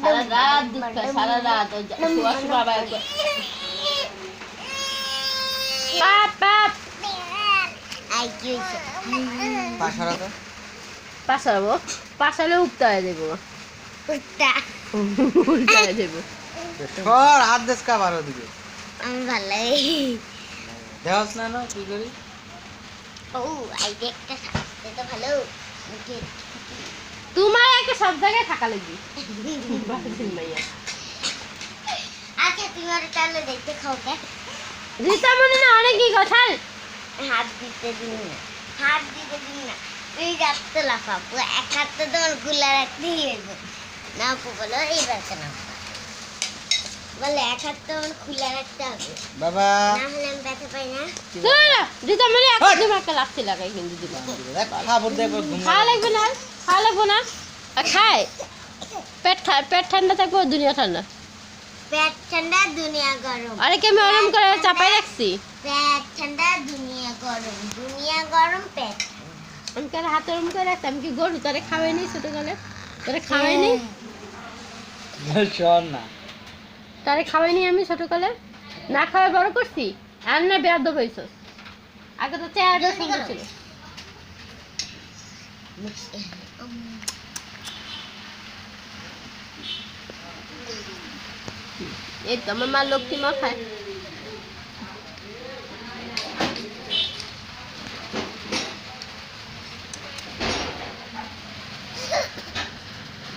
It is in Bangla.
সারা রাত দুধ খায়, সারা রাত শোয়া শোয়া আবার পাপ পাপ পাশাবো পাশালে উঠতে দেবো উল্টায় দেবো হাত দেশ কাবার ওদিকে আমি ভালো দেওয়াস না না কি করি ও আইডিয়া একটা থাকতে তো ভালো তোমার একটা সব জায়গায় থাকা লাগবে ভাইয়া আচ্ছা তুমি আর তাহলে দেখতে খাও কে রীতামণি না অনেক কি কথা হাত দিতে দিন না হাত দিতে দিন না তুই যাচ্ছে লাফাবো এক হাত তো তোমার গুলা রাখতে হইবে না আপু বলো এইবার কেন বলে এক হাত তো আমার খোলা রাখতে হবে বাবা না হলে আমি ব্যথা পাই না রীতামণি একদম একটা লাফতে লাগাই কিন্তু দিবা খাবার দেব খাওয়া লাগবে না খাওয়া লাগবে না আর খায় পেট ঠান্ডা থাকবে দুনিয়া ঠান্ডা পেট ঠান্ডা দুনিয়া গরম আরে কি আমি ওরম করে চাপাই রাখছি পেট ঠান্ডা দুনিয়া গরম পেট আমি কার হাত ওরম করে রাখছি আমি কি গরু তারে খাওয়াইনি ছোটকালে তারে খাওয়াইনি শোন না তারে খাওয়াইনি আমি ছোটকালে না খাওয়াই বড় করছি আর না বেয়াদ হইছস আগে তো চেহারা সুন্দর ছিল এই তো আমার মা লক্ষ্মী মা খায়